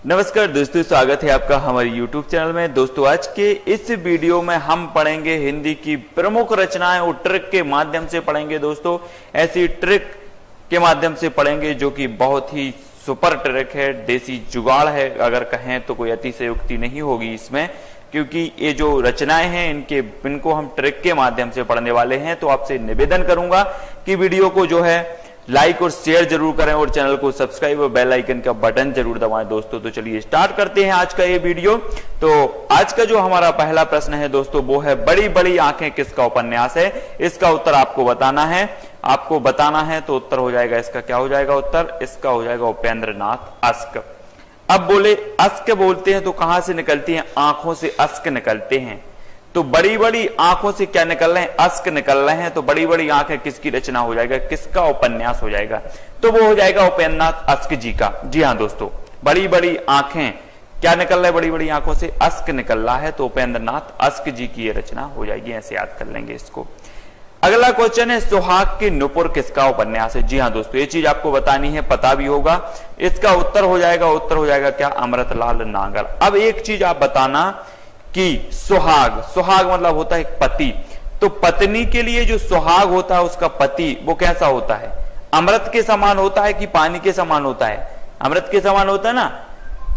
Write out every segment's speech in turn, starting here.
नमस्कार दोस्तों, स्वागत है आपका हमारे YouTube चैनल में। दोस्तों आज के इस वीडियो में हम पढ़ेंगे हिंदी की प्रमुख रचनाएं और ट्रिक के माध्यम से पढ़ेंगे। दोस्तों ऐसी ट्रिक के माध्यम से पढ़ेंगे जो कि बहुत ही सुपर ट्रिक है, देसी जुगाड़ है, अगर कहें तो कोई अतिशयोक्ति नहीं होगी इसमें, क्योंकि ये जो रचनाएं हैं इनको हम ट्रिक के माध्यम से पढ़ने वाले हैं। तो आपसे निवेदन करूंगा कि वीडियो को जो है लाइक और शेयर जरूर करें और चैनल को सब्सक्राइब और बेल आइकन का बटन जरूर दबाएं। दोस्तों तो चलिए स्टार्ट करते हैं आज का ये वीडियो। तो आज का जो हमारा पहला प्रश्न है दोस्तों वो है बड़ी बड़ी आंखें किसका उपन्यास है। इसका उत्तर आपको बताना है। आपको बताना है तो उत्तर हो जाएगा, इसका क्या हो जाएगा उत्तर, इसका हो जाएगा उपेंद्रनाथ अश्क। अब बोले अश्क बोलते हैं तो कहां से निकलती हैं, आंखों से अश्क निकलते हैं। तो बड़ी बड़ी आंखों से क्या निकल रहे हैं, अश्क निकल रहे हैं। तो बड़ी बड़ी आंखें किसकी रचना हो जाएगा, किसका उपन्यास हो जाएगा, तो वो हो जाएगा उपेंद्रनाथ अश्क जी का। जी हाँ दोस्तों, बड़ी बड़ी आंखें क्या निकल रहा है, बड़ी बड़ी आंखों से अश्क निकल रहा है, तो उपेंद्रनाथ अश्क जी की ये रचना हो जाएगी। ऐसे याद कर लेंगे इसको। अगला क्वेश्चन है सुहाग की नुपुर किसका उपन्यास है। जी हाँ दोस्तों, ये चीज आपको बतानी है, पता भी होगा। इसका उत्तर हो जाएगा क्या, अमृतलाल नागर। अब एक चीज आप बताना कि सुहाग मतलब होता है पति, तो पत्नी के लिए जो सुहाग होता है उसका पति वो कैसा होता है, अमृत के समान होता है कि पानी के समान होता है, अमृत के समान होता है ना।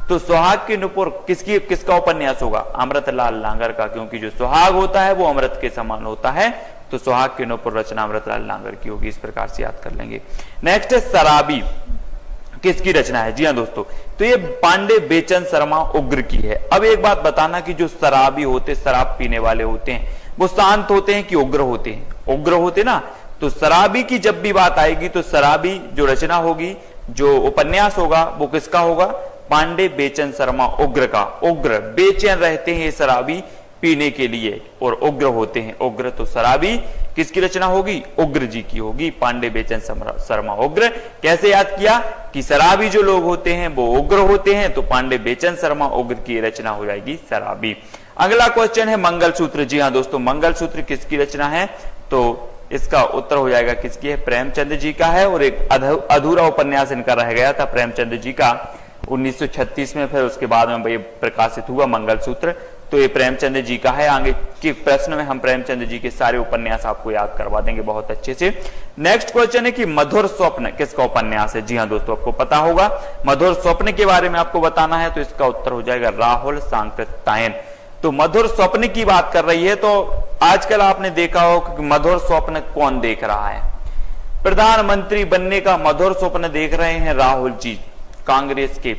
तो सुहाग की नुपुर किसका उपन्यास होगा, अमृतलाल नागर का, क्योंकि जो सुहाग होता है वो अमृत के समान होता है। तो सुहाग की नुपुर रचना अमृतलाल नागर की होगी। इस प्रकार से याद कर लेंगे। नेक्स्ट है शराबी किसकी रचना है। जी हाँ दोस्तों, तो ये पांडे बेचन शर्मा उग्र की है। अब एक बात बताना कि जो शराबी होते, शराब पीने वाले होते हैं, वो शांत होते हैं कि उग्र होते हैं, उग्र होते ना। तो शराबी की जब भी बात आएगी तो शराबी जो रचना होगी, जो उपन्यास होगा वो किसका होगा, पांडे बेचन शर्मा उग्र का। उग्र बेचैन रहते हैं ये शराबी पीने के लिए और उग्र होते हैं, उग्र। तो शराबी किसकी रचना होगी, उग्र जी की होगी, पांडे बेचन शर्मा उग्र। कैसे याद किया कि शराबी जो लोग होते हैं वो उग्र होते हैं, तो पांडे बेचन शर्मा उग्र की रचना हो जाएगी शराबी। अगला क्वेश्चन है मंगलसूत्र। जी हाँ दोस्तों, मंगलसूत्र किसकी रचना है, तो इसका उत्तर हो जाएगा किसकी है, प्रेमचंद जी का है। और एक अधूरा उपन्यास इनका रह गया था प्रेमचंद जी का 1936 में, फिर उसके बाद में ये प्रकाशित हुआ मंगलसूत्र। तो ये प्रेमचंद जी का है। आगे के प्रश्न में हम प्रेमचंद जी के सारे उपन्यास आपको याद करवा देंगे बहुत अच्छे से। नेक्स्ट क्वेश्चन है कि मधुर स्वप्न किसका उपन्यास है। जी हाँ दोस्तों, आपको पता होगा मधुर स्वप्न के बारे में आपको बताना है, तो इसका उत्तर हो जाएगा राहुल सांकृत्यायन। तो मधुर स्वप्न की बात कर रही है। तो आजकल आपने देखा हो कि मधुर स्वप्न कौन देख रहा है, प्रधानमंत्री बनने का मधुर स्वप्न देख रहे हैं राहुल जी, कांग्रेस के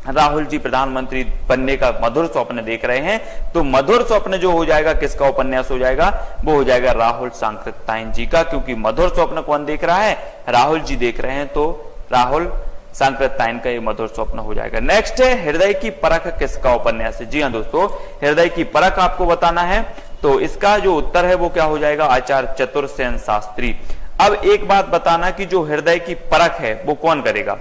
राहुल जी प्रधानमंत्री बनने का मधुर स्वप्न देख रहे हैं। तो मधुर स्वप्न जो हो जाएगा किसका उपन्यास हो जाएगा, वो हो जाएगा राहुल सांकृत्यायन जी का, क्योंकि मधुर स्वप्न कौन देख रहा है, राहुल जी देख रहे हैं। तो राहुल सांकृत्यायन का ये मधुर स्वप्न हो जाएगा। नेक्स्ट है हृदय की परख किसका उपन्यास है। जी हाँ दोस्तों, हृदय की परख आपको बताना है। तो इसका जो उत्तर है वो क्या हो जाएगा, आचार्य चतुरसेन शास्त्री। अब एक बात बताना कि जो हृदय की परख है वो कौन करेगा,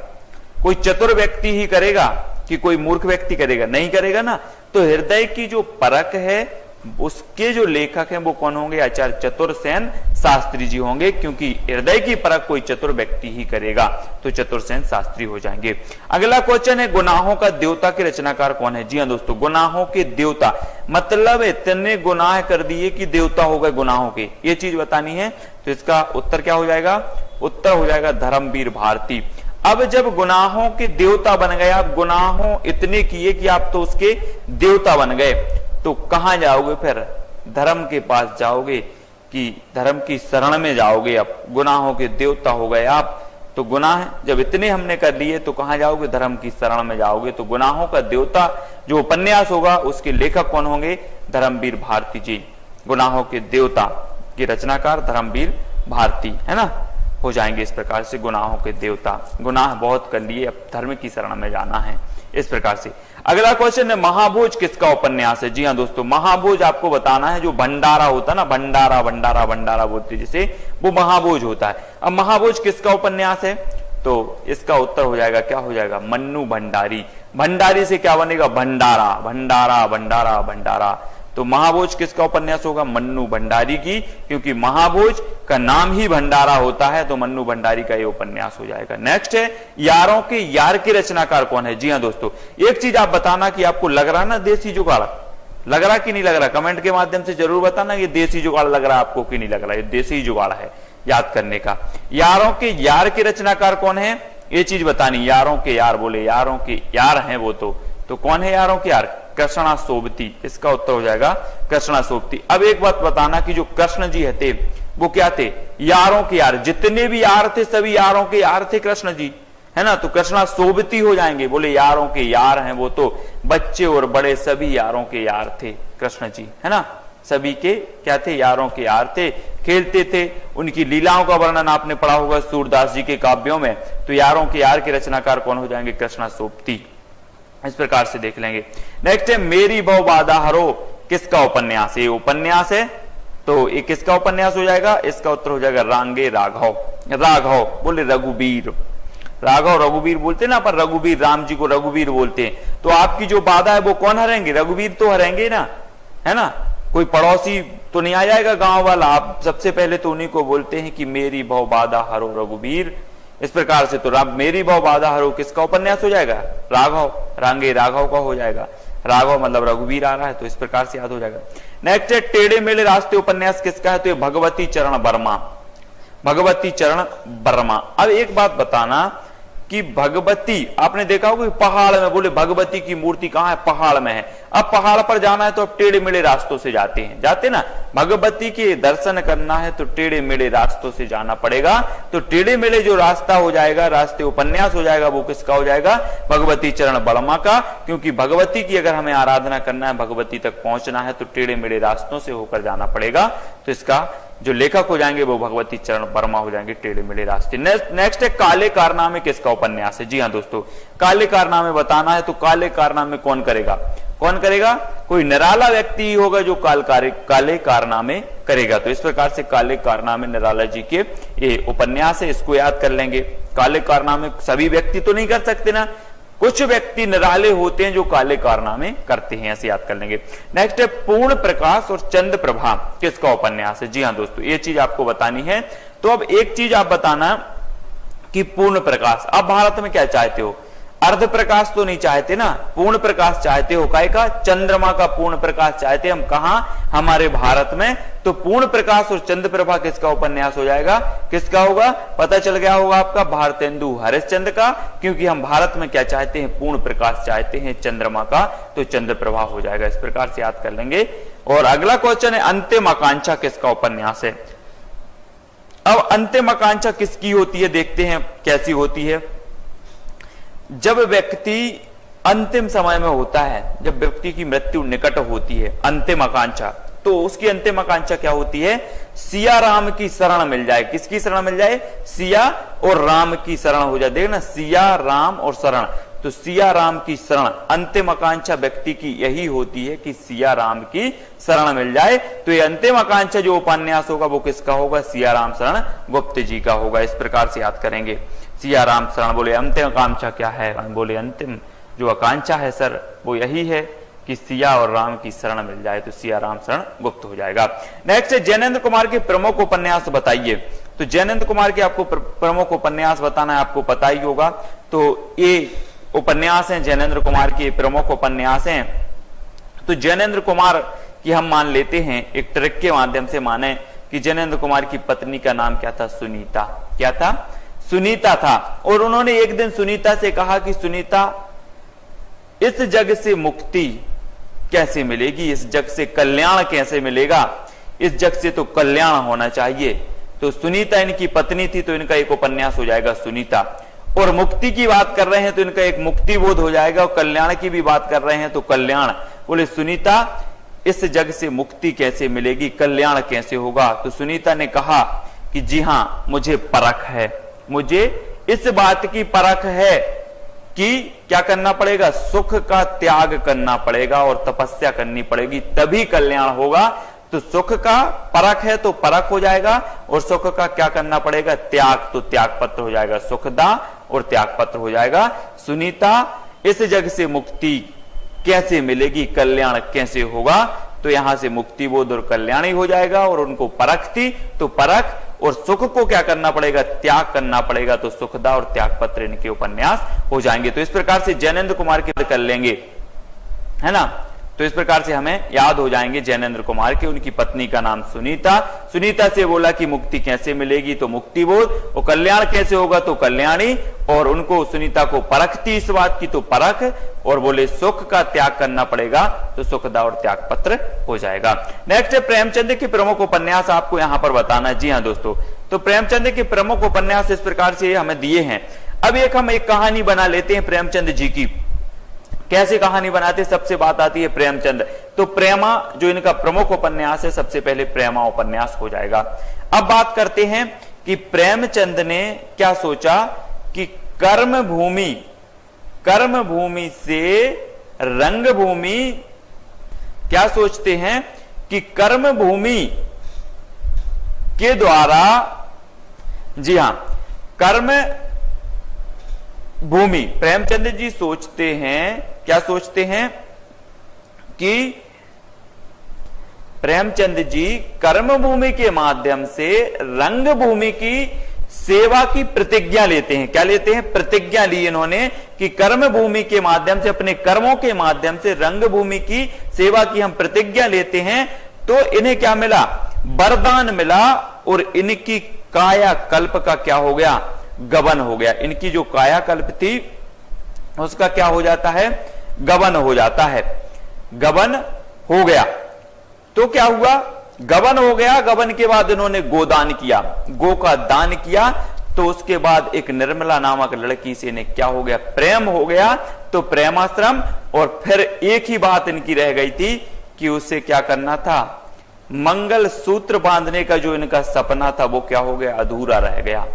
कोई चतुर व्यक्ति ही करेगा कि कोई मूर्ख व्यक्ति करेगा, नहीं करेगा ना। तो हृदय की जो परख है उसके जो लेखक हैं वो कौन होंगे, आचार्य चतुरसेन शास्त्री जी होंगे, क्योंकि हृदय की परख कोई चतुर व्यक्ति ही करेगा। तो चतुरसेन शास्त्री हो जाएंगे। अगला क्वेश्चन है गुनाहों का देवता के रचनाकार कौन है। जी हाँ दोस्तों, गुनाहों के देवता मतलब इतने गुनाह कर दिए कि देवता हो गए गुनाहों के, ये चीज बतानी है। तो इसका उत्तर क्या हो जाएगा, उत्तर हो जाएगा धर्मवीर भारती। अब जब गुनाहों के देवता बन गए, आप गुनाहों इतने किए कि आप तो उसके देवता बन गए, तो कहां जाओगे फिर, धर्म के पास जाओगे कि धर्म की शरण में जाओगे। अब गुनाहों के देवता हो गए आप, तो गुनाह जब इतने हमने कर लिए तो कहां जाओगे, धर्म की शरण में जाओगे। तो गुनाहों का देवता जो उपन्यास होगा उसके लेखक कौन होंगे, धर्मवीर भारती जी। गुनाहों के देवता के रचनाकार धर्मवीर भारती है ना, हो जाएंगे इस प्रकार से गुनाहों के देवता। गुनाह बहुत कर लिए, अब धर्म की शरण में जाना है, इस प्रकार से। अगला क्वेश्चन है महाभोज किसका उपन्यास है। जी हाँ दोस्तों, महाभोज आपको बताना है, जो भंडारा होता है ना, भंडारा भंडारा भंडारा बोलते जिसे, वो महाभोज होता है। अब महाभोज किसका उपन्यास है, तो इसका उत्तर हो जाएगा क्या हो जाएगा, मन्नू भंडारी। भंडारी से क्या बनेगा, भंडारा भंडारा भंडारा भंडारा। तो महाभोज किसका उपन्यास होगा? मन्नू भंडारी की, क्योंकि महाभोज का नाम ही भंडारा होता है, तो मन्नू भंडारी का ये उपन्यास हो जाएगा। नेक्स्ट है यारों के यार के रचनाकार कौन है? जी हाँ दोस्तों, एक चीज आप बताना कि आपको लग रहा ना देसी जुगाड़, लग रहा कि नहीं लग रहा? कमेंट के माध्यम से जरूर बताना ये देसी जुगाड़ लग रहा है आपको कि नहीं लग रहा। ये देसी जुगाड़ है याद करने का। यारों के यार के रचनाकार कौन है, ये चीज बतानी। यारों के यार, बोले यारों के यार हैं वो तो कौन है यारों के यार? कृष्णा सोबती, इसका उत्तर हो जाएगा कृष्णा सोबती। अब एक बात बताना कि जो कृष्ण जी थे वो क्या थे? यारों के यार, जितने भी यार थे सभी यारों के यार थे कृष्ण जी, है ना, तो कृष्णा सोबती हो जाएंगे। बोले यारों के यार हैं वो, तो बच्चे और बड़े सभी यारों के यार थे कृष्ण जी, है ना, सभी के क्या थे? यारों के यार थे, खेलते थे। उनकी लीलाओं का वर्णन आपने पढ़ा होगा सूरदास जी के काव्यों में, तो यारों के यार के रचनाकार कौन हो जाएंगे? कृष्णा सोबती। इस प्रकार से देख लेंगे। नेक्स्ट है मेरी भव बाधा हरो, किसका उपन्यास? ये उपन्यास है, तो ये किसका उपन्यास हो जाएगा? इसका उत्तर हो जाएगा रांगे राघव। राघव बोले रघुवीर, राघव रघुवीर बोलते ना, पर रघुवीर, राम जी को रघुवीर बोलते हैं। तो आपकी जो बाधा है वो कौन हरेंगे? रघुवीर तो हरेंगे ना, है ना, कोई पड़ोसी तो नहीं आ जाएगा गांव वाला। आप सबसे पहले तो उन्हीं को बोलते हैं कि मेरी भव बाधा हरो रघुवीर। इस प्रकार से तो मेरी भव बाधा हरो किसका उपन्यास हो जाएगा? राघव, रांगे राघव का हो जाएगा। राघव मतलब रघुवीर आ रहा है, तो इस प्रकार से याद हो जाएगा। नेक्स्ट है टेढ़े मेढ़े रास्ते उपन्यास किसका है? तो ये भगवती चरण वर्मा, भगवती चरण वर्मा। अब एक बात बताना कि भगवती, आपने देखा होगा पहाड़ में, बोले भगवती की मूर्ति कहां है? पहाड़ में है। अब पहाड़ पर जाना है तो अब टेढ़े मेढ़े रास्तों से जाते ना, भगवती के दर्शन करना है तो टेढ़े मेढ़े रास्तों से जाना पड़ेगा। तो टेढ़े मेढ़े जो रास्ता हो जाएगा, रास्ते उपन्यास हो जाएगा, वो किसका हो जाएगा? भगवती चरण वर्मा का, क्योंकि भगवती की अगर हमें आराधना करना है, भगवती तक पहुंचना है, तो टेढ़े मेढ़े रास्तों से होकर जाना पड़ेगा। तो इसका जो लेखक हो जाएंगे वो भगवती चरण वर्मा हो जाएंगे, टेढ़े मेढ़े रास्ते। नेक्स्ट है काले कारनामे किसका उपन्यास है? जी हाँ दोस्तों, काले कारनामे बताना है, तो काले कारनामे कौन करेगा? कौन करेगा? कोई निराला व्यक्ति ही होगा जो काले कारनामे करेगा। तो इस प्रकार से काले कारनामे निराला जी के ये उपन्यास है, इसको याद कर लेंगे। काले कारनामे सभी व्यक्ति तो नहीं कर सकते ना, कुछ व्यक्ति निराले होते हैं जो काले कारनामे करते हैं, ऐसे याद कर लेंगे। नेक्स्ट है पूर्ण प्रकाश और चंद्र प्रभा किसका उपन्यास है? जी हाँ दोस्तों, ये चीज आपको बतानी है। तो अब एक चीज आप बताना कि पूर्ण प्रकाश, अब भारत में क्या चाहते हो? अर्ध प्रकाश तो नहीं चाहते ना, पूर्ण प्रकाश चाहते हो। काय का? चंद्रमा का पूर्ण प्रकाश चाहते हम। कहा? हमारे भारत में। तो पूर्ण प्रकाश और चंद्र प्रभा किसका उपन्यास हो जाएगा? किसका होगा? पता चल गया होगा आपका, भारतेंदु हरिश्चंद्र का, क्योंकि हम भारत में क्या चाहते हैं? पूर्ण प्रकाश चाहते हैं चंद्रमा का, तो चंद्र प्रभा हो जाएगा। इस प्रकार से याद कर लेंगे। और अगला क्वेश्चन है अंतिम आकांक्षा किसका उपन्यास है? अब अंतिम आकांक्षा किसकी होती है, देखते हैं कैसी होती है। जब व्यक्ति अंतिम समय में होता है, जब व्यक्ति की मृत्यु निकट होती है, अंतिम आकांक्षा, तो उसकी अंतिम आकांक्षा क्या होती है? सिया राम की शरण मिल जाए। किसकी शरण मिल जाए? सिया और राम की शरण हो जाए। देखना, सिया राम और शरण, तो सिया राम की शरण, अंतिम आकांक्षा व्यक्ति की यही होती है कि सिया राम की शरण मिल जाए। तो ये अंतिम आकांक्षा जो उपन्यास होगा वो किसका होगा? सिया राम शरण गुप्त जी का होगा। इस प्रकार से याद करेंगे। सिया राम शरण, बोले अंतिम आकांक्षा क्या है? बोले अंतिम जो आकांक्षा है सर वो यही है कि सिया और राम की शरण मिल जाए, तो सिया राम शरण गुप्त हो जाएगा। नेक्स्ट है जैनेन्द्र कुमार के प्रमुख उपन्यास बताइए। तो जैनेन्द्र कुमार के आपको प्रमुख उपन्यास बताना है, आपको पता ही होगा। तो ये उपन्यास हैं जैनेन्द्र कुमार के, प्रमुख उपन्यास हैं। तो जैनेन्द्र कुमार की हम मान लेते हैं, एक ट्रिक के माध्यम से माने कि जैनेन्द्र कुमार की पत्नी का नाम क्या था? सुनीता। क्या था? सुनीता था। और उन्होंने एक दिन सुनीता से कहा कि सुनीता, इस जग से मुक्ति कैसे मिलेगी? इस जग से कल्याण कैसे मिलेगा? इस जग से तो कल्याण होना चाहिए। तो सुनीता इनकी पत्नी थी, तो इनका एक उपन्यास हो जाएगा सुनीता। और मुक्ति की बात कर रहे हैं तो इनका एक मुक्ति बोध हो जाएगा, और कल्याण की भी बात कर रहे हैं तो कल्याण। बोले सुनीता, इस जग से मुक्ति कैसे मिलेगी, कल्याण कैसे होगा? तो सुनीता ने कहा कि जी हां, मुझे परख है, मुझे इस बात की परख है कि क्या करना पड़ेगा? सुख का त्याग करना पड़ेगा और तपस्या करनी पड़ेगी, तभी कल्याण होगा। तो सुख का परख है तो परख हो जाएगा, और सुख का क्या करना पड़ेगा? त्याग, तो त्याग पत्र हो जाएगा, सुखदा और त्याग पत्र हो जाएगा। सुनीता, इस जग से मुक्ति कैसे मिलेगी, कल्याण कैसे होगा? तो यहां से मुक्ति बोध और कल्याणी हो जाएगा, और उनको परख थी तो परख और सुख को क्या करना पड़ेगा, त्याग करना पड़ेगा, तो सुखदा और त्यागपत्र इनके उपन्यास हो जाएंगे। तो इस प्रकार से जैनेन्द्र कुमार के कर लेंगे, है ना। तो इस प्रकार से हमें याद हो जाएंगे जैनेन्द्र कुमार के। उनकी पत्नी का नाम सुनीता, सुनीता से बोला कि मुक्ति कैसे मिलेगी, तो मुक्ति बोध, और कल्याण कैसे होगा, तो कल्याणी, और उनको सुनीता को परख थी इस बात की, तो परख, और बोले सुख का त्याग करना पड़ेगा, तो सुखदा और त्यागपत्र हो जाएगा। नेक्स्ट है प्रेमचंद के प्रमुख उपन्यास आपको यहां पर बताना। जी हाँ दोस्तों, तो प्रेमचंद के प्रमुख उपन्यास इस प्रकार से हमें दिए हैं। अब हम एक कहानी बना लेते हैं प्रेमचंद जी की। कैसे कहानी बनाते, सबसे बात आती है प्रेमचंद, तो प्रेमा जो इनका प्रमुख उपन्यास है, सबसे पहले प्रेमा उपन्यास हो जाएगा। अब बात करते हैं कि प्रेमचंद ने क्या सोचा कि कर्म भूमि से रंगभूमि, क्या सोचते हैं कि कर्म भूमि के द्वारा, जी हां, कर्म भूमि, प्रेमचंद जी सोचते हैं, क्या सोचते हैं कि प्रेमचंद जी कर्म भूमि के माध्यम से रंग भूमि की सेवा की प्रतिज्ञा लेते हैं। क्या लेते हैं, प्रतिज्ञा ली इन्होंने कि कर्म भूमि के माध्यम से, अपने कर्मों के माध्यम से रंग भूमि की सेवा की हम प्रतिज्ञा लेते हैं। तो इन्हें क्या मिला, वरदान मिला, और इनकी काया कल्प का क्या हो गया, गबन हो गया। इनकी जो काया कल्प थी उसका क्या हो जाता है, गबन हो जाता है, गबन हो गया। तो क्या हुआ, गबन हो गया। गबन के बाद इन्होंने गोदान किया, गो का दान किया। तो उसके बाद एक निर्मला नामक लड़की से इन्हें क्या हो गया, प्रेम हो गया, तो प्रेमाश्रम। और फिर एक ही बात इनकी रह गई थी कि उसे क्या करना था, मंगल सूत्र बांधने का जो इनका सपना था वो क्या हो गया, अधूरा रह गया।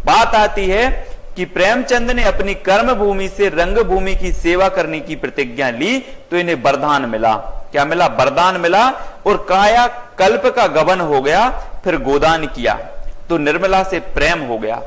बात आती है कि प्रेमचंद ने अपनी कर्म भूमि से रंग भूमि की सेवा करने की प्रतिज्ञा ली, तो इन्हें वरदान मिला। क्या मिला, वरदान मिला, और काया कल्प का गबन हो गया। फिर गोदान किया तो निर्मला से प्रेम हो गया,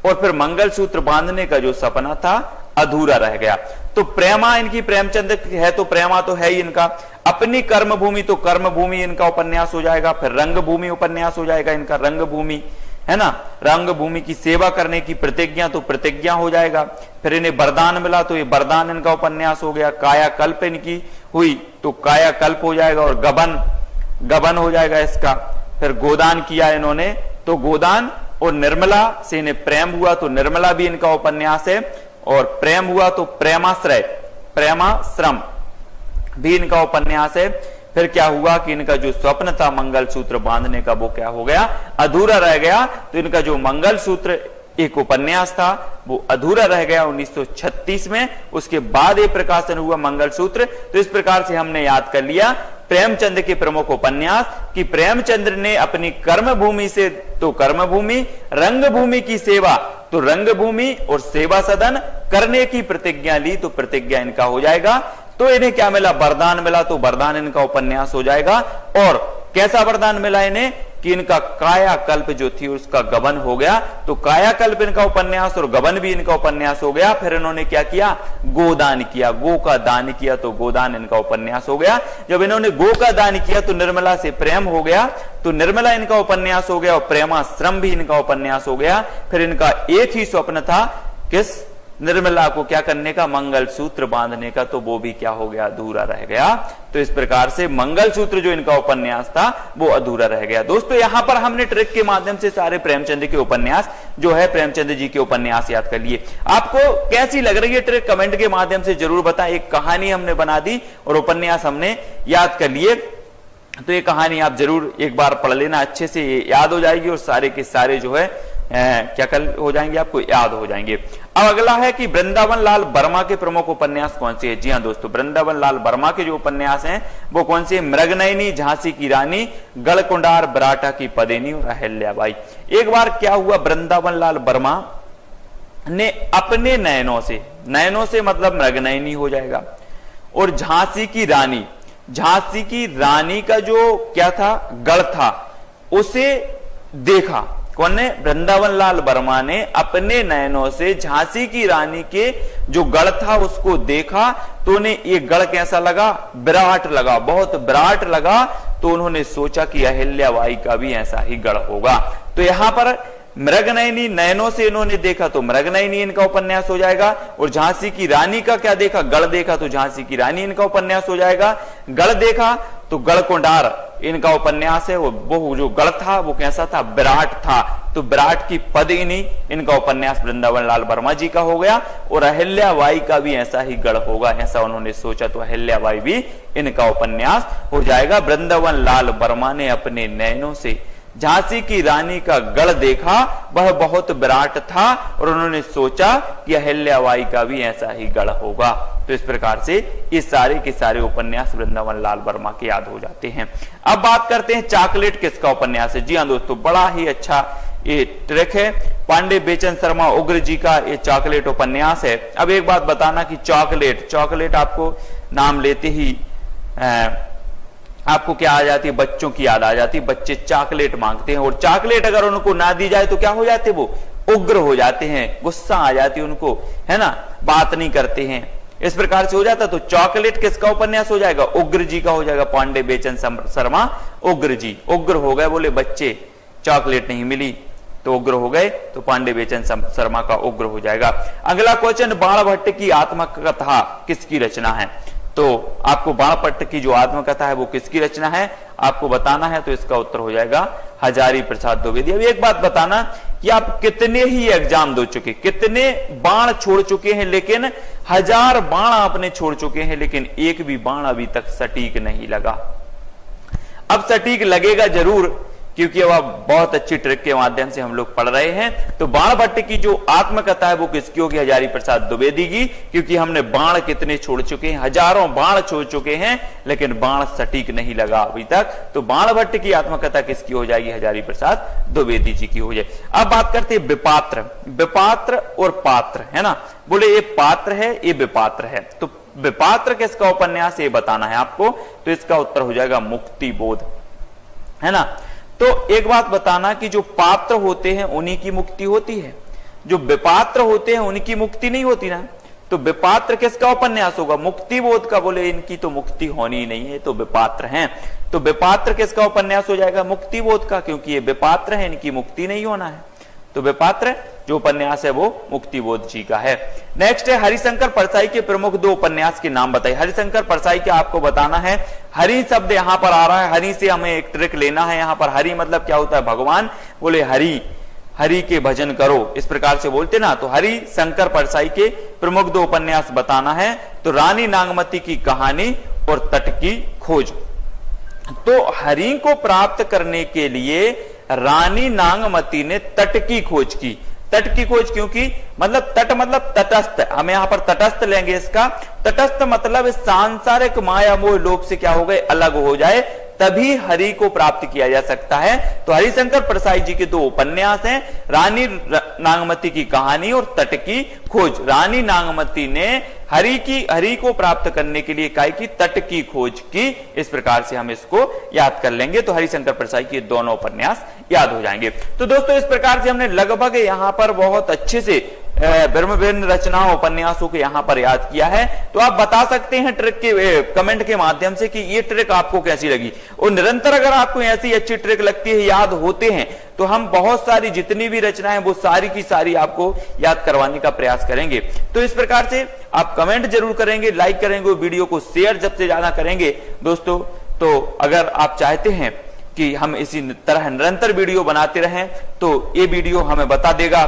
और फिर मंगल सूत्र बांधने का जो सपना था अधूरा रह गया। तो प्रेमा इनकी, प्रेमचंद है तो प्रेमा तो है ही इनका। अपनी कर्म भूमि, तो कर्म भूमि इनका उपन्यास हो जाएगा। फिर रंग भूमि उपन्यास हो जाएगा इनका, रंग भूमि, है ना। रंग भूमि की सेवा करने की प्रतिज्ञा, तो प्रतिज्ञा हो जाएगा। फिर इन्हें वरदान मिला, तो ये वरदान इनका उपन्यास हो गया। काया कल्प इनकी हुई, तो काया कल्प हो जाएगा, और गबन हो जाएगा इसका। फिर गोदान किया इन्होंने, तो गोदान, और निर्मला से इन्हें प्रेम हुआ, तो निर्मला भी इनका उपन्यास है। और प्रेम हुआ तो प्रेमाश्रय, प्रेमाश्रम भी इनका उपन्यास है। फिर क्या हुआ कि इनका जो स्वप्न था मंगलसूत्र बांधने का, वो क्या हो गया, अधूरा रह गया। तो इनका जो मंगलसूत्र एक उपन्यास था वो अधूरा रह गया 1936 में। उसके बाद ये प्रकाशन हुआ मंगलसूत्र। तो इस प्रकार से हमने याद कर लिया प्रेमचंद के प्रमुख उपन्यास कि प्रेमचंद्र ने अपनी कर्म भूमि से, तो कर्म भूमि, रंग भूमि की सेवा, तो रंग भूमि और सेवा सदन करने की प्रतिज्ञा ली, तो प्रतिज्ञा इनका हो जाएगा। तो इन्हें क्या मिला, वरदान मिला, तो वरदान इनका उपन्यास हो जाएगा। और कैसा वरदान मिला इन्हें कि इनका काया कल्प जो थी उसका गबन हो गया, तो काया कल्प इनका उपन्यास और गबन भी इनका उपन्यास हो गया। फिर इन्होंने क्या किया, गोदान किया, गो का दान किया, तो गोदान इनका उपन्यास हो गया। जब इन्होंने गो का दान किया तो निर्मला से प्रेम हो गया, तो निर्मला इनका उपन्यास हो गया, और प्रेमाश्रम भी इनका उपन्यास हो गया। फिर इनका एक ही स्वप्न था, किस, निर्मला को क्या करने का, मंगलसूत्र बांधने का, तो वो भी क्या हो गया, अधूरा रह गया। तो इस प्रकार से मंगलसूत्र जो इनका उपन्यास था वो अधूरा रह गया। दोस्तों यहां पर हमने ट्रिक के माध्यम से सारे प्रेमचंद के उपन्यास जो है, प्रेमचंद जी के उपन्यास याद कर लिए। आपको कैसी लग रही है ट्रिक, कमेंट के माध्यम से जरूर बताएं। एक कहानी हमने बना दी और उपन्यास हमने याद कर लिए, तो ये कहानी आप जरूर एक बार पढ़ लेना, अच्छे से याद हो जाएगी और सारे के सारे जो है क्या कल हो जाएंगे, आपको याद हो जाएंगे। अब अगला है कि वृंदावन लाल वर्मा के प्रमुख उपन्यास कौन से हैं। जी हाँ दोस्तों, वृंदावन लाल वर्मा के जो उपन्यास हैं वो कौन से, मृगनयनी, झांसी की रानी, गढ़कुंडार, बराठा की पदेनी और अहिल्याबाई। एक बार क्या हुआ, वृंदावन लाल वर्मा ने अपने नयनों से मतलब मृगनयनी हो जाएगा, और झांसी की रानी का जो क्या था, गढ़ था, उसे देखा। कौन ने? वृंदावन लाल वर्मा ने अपने नयनों से झांसी की रानी के जो गढ़ था उसको देखा, तो उन्हें ये गढ़ कैसा लगा? विराट लगा, बहुत विराट लगा। तो उन्होंने सोचा कि अहिल्याबाई का भी ऐसा ही गढ़ होगा। तो यहां पर मृगनयनी नयनों से इन्होंने देखा तो मृगनयनी इनका उपन्यास हो जाएगा, और झांसी की रानी का क्या देखा? गढ़ देखा, तो झांसी की रानी इनका उपन्यास हो जाएगा। गढ़ देखा तो गढ़कुंडार इनका उपन्यास है, वो जो गढ़ था वो कैसा था? विराट था, तो विराट की पदिनी इनका उपन्यास वृंदावन लाल वर्मा जी का हो गया। और अहिल्याबाई का भी ऐसा ही गढ़ होगा, ऐसा उन्होंने सोचा, तो अहिल्याबाई भी इनका उपन्यास हो जाएगा। वृंदावन लाल वर्मा ने अपने नयनों से झांसी की रानी का गढ़ देखा, वह बहुत विराट था, और उन्होंने सोचा कि अहिल्याबाई का भी ऐसा ही गढ़ होगा। तो इस प्रकार से ये सारे के सारे उपन्यास वृंदावन लाल वर्मा के याद हो जाते हैं। अब बात करते हैं चॉकलेट किसका उपन्यास है। जी हाँ दोस्तों, बड़ा ही अच्छा ये ट्रिक है, पांडे बेचन शर्मा उग्र जी का ये चॉकलेट उपन्यास है। अब एक बात बताना कि चॉकलेट आपको नाम लेते ही आपको क्या आ जाती है? बच्चों की याद आ जाती है। बच्चे चॉकलेट मांगते हैं, और चॉकलेट अगर उनको ना दी जाए तो क्या हो जाते? वो उग्र हो जाते हैं, गुस्सा आ जाती है उनको, है ना, बात नहीं करते हैं, इस प्रकार से हो जाता। तो चॉकलेट किसका उपन्यास हो जाएगा? उग्र जी का हो जाएगा, पांडे बेचन शर्मा उग्र जी। उग्र हो गए, बोले बच्चे चॉकलेट नहीं मिली तो उग्र हो गए, तो पांडे बेचन शर्मा का उग्र हो जाएगा। अगला क्वेश्चन, बाणभट्ट की आत्मकथा किसकी रचना है? तो आपको बाणभट्ट की जो आत्मकथा है वो किसकी रचना है आपको बताना है, तो इसका उत्तर हो जाएगा हजारी प्रसाद द्विवेदी। अब एक बात बताना कि आप कितने ही एग्जाम दे चुके, कितने बाण छोड़ चुके हैं, लेकिन 1000 बाण आपने छोड़ चुके हैं, लेकिन एक भी बाण अभी तक सटीक नहीं लगा। अब सटीक लगेगा जरूर, क्योंकि अब बहुत अच्छी ट्रिक के माध्यम से हम लोग पढ़ रहे हैं। तो बाणभट्ट की जो आत्मकथा है वो किसकी होगी? हजारी प्रसाद द्विवेदी की, क्योंकि हमने बाण कितने छोड़ चुके हैं? हजारों बाण छोड़ चुके हैं, लेकिन बाण सटीक नहीं लगा अभी तक। तो बाणभट्ट की आत्मकथा किसकी हो जाएगी? हजारी प्रसाद द्विवेदी जी की हो जाए। अब बात करते हैं विपात्र और पात्र, है ना। बोले ये पात्र है, ये विपात्र है, तो विपात्र किसका उपन्यास ये बताना है आपको। तो इसका उत्तर हो जाएगा मुक्ति बोध, है ना। तो एक बात बताना कि जो पात्र होते हैं उन्हीं की मुक्ति होती है, जो विपात्र होते हैं उनकी मुक्ति नहीं होती ना। तो विपात्र किसका उपन्यास होगा? मुक्ति बोध का। बोले इनकी तो मुक्ति होनी ही नहीं है, तो विपात्र हैं। तो विपात्र किसका उपन्यास हो जाएगा? मुक्ति बोध का, क्योंकि ये विपात्र है, इनकी मुक्ति नहीं होना है। तो विपात्र जो उपन्यास है वो मुक्ति बोध जी का है। नेक्स्ट है हरिशंकर परसाई के प्रमुख 2 उपन्यास के नाम बताइए। हरिशंकर परसाई का आपको बताना है, हरि शब्द यहां पर आ रहा है, हरि से हमें एक ट्रिक लेना है। यहां पर हरि मतलब क्या होता है? भगवान। बोले हरि के भजन करो, इस प्रकार से बोलते ना। तो हरिशंकर परसाई के प्रमुख 2 उपन्यास बताना है। तो रानी नागमती की कहानी और तट की खोज। तो हरि को प्राप्त करने के लिए रानी नागमती ने तट की खोज की। तट की खोज क्योंकि मतलब तट मतलब तटस्थ, हम यहां पर तटस्थ लेंगे इसका। तटस्थ मतलब सांसारिक माया मोह लोभ से क्या हो गए? अलग हो जाए, तभी हरि को प्राप्त किया जा सकता है। तो हरिशंकर परसाई जी के 2 उपन्यास हैं, रानी नागमती की कहानी और तट की खोज। रानी नागमती ने हरि को प्राप्त करने के लिए काय की? तट की खोज की। इस प्रकार से हम इसको याद कर लेंगे, तो हरिशंकर परसाई के दोनों उपन्यास याद हो जाएंगे। तो दोस्तों इस प्रकार से हमने लगभग यहां पर बहुत अच्छे से विभिन्न रचनाओं उपन्यासों को यहां पर याद किया है। तो आप बता सकते हैं ट्रिक के कमेंट के माध्यम से कि ये ट्रिक आपको कैसी लगी, और निरंतर अगर आपको ऐसी अच्छी ट्रिक लगती है, याद होते हैं, तो हम बहुत सारी जितनी भी रचनाएं वो सारी की सारी आपको याद करवाने का प्रयास करेंगे। तो इस प्रकार से आप कमेंट जरूर करेंगे, लाइक करेंगे, वीडियो को शेयर जब से ज्यादा करेंगे दोस्तों। तो अगर आप चाहते हैं कि हम इसी तरह निरंतर वीडियो बनाते रहें, तो ये वीडियो हमें बता देगा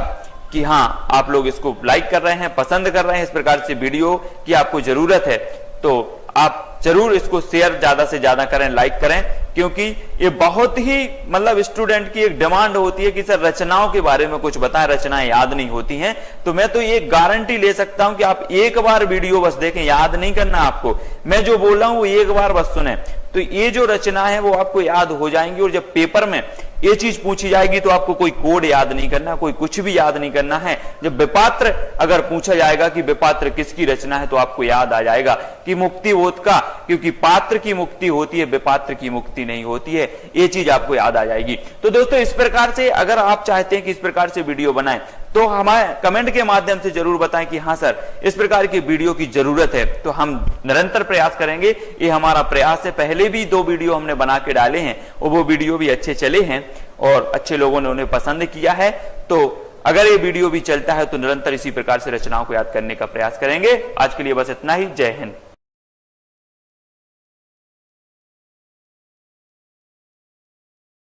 कि हाँ आप लोग इसको लाइक कर रहे हैं, पसंद कर रहे हैं, इस प्रकार से वीडियो की आपको जरूरत है। तो आप जरूर इसको शेयर ज्यादा से ज्यादा करें, लाइक करें, क्योंकि ये बहुत ही मतलब स्टूडेंट की एक डिमांड होती है कि सर रचनाओं के बारे में कुछ बताएं, रचनाएं याद नहीं होती हैं। तो मैं तो ये गारंटी ले सकता हूं कि आप एक बार वीडियो बस देखें, याद नहीं करना आपको, मैं जो बोल रहा हूं वो एक बार बस सुने, तो ये जो रचना है वो आपको याद हो जाएंगी। और जब पेपर में ये चीज पूछी जाएगी तो आपको कोई कोड याद नहीं करना, कोई कुछ भी याद नहीं करना है। जब विपात्र अगर पूछा जाएगा कि विपात्र किसकी रचना है तो आपको याद आ जाएगा कि मुक्तिबोध का, क्योंकि पात्र की मुक्ति होती है, विपात्र की मुक्ति नहीं होती है। ये चीज आपको याद आ जाएगी। तो दोस्तों इस प्रकार से अगर आप चाहते हैं कि इस प्रकार से वीडियो बनाएं तो हमारे कमेंट के माध्यम से जरूर बताएं कि हाँ सर इस प्रकार की वीडियो की जरूरत है, तो हम निरंतर प्रयास करेंगे। ये हमारा प्रयास है। पहले भी 2 वीडियो हमने बना के डाले हैं और वो वीडियो भी अच्छे चले हैं और अच्छे लोगों ने उन्हें पसंद किया है। तो अगर ये वीडियो भी चलता है तो निरंतर इसी प्रकार से रचनाओं को याद करने का प्रयास करेंगे। आज के लिए बस इतना ही। जय हिंद।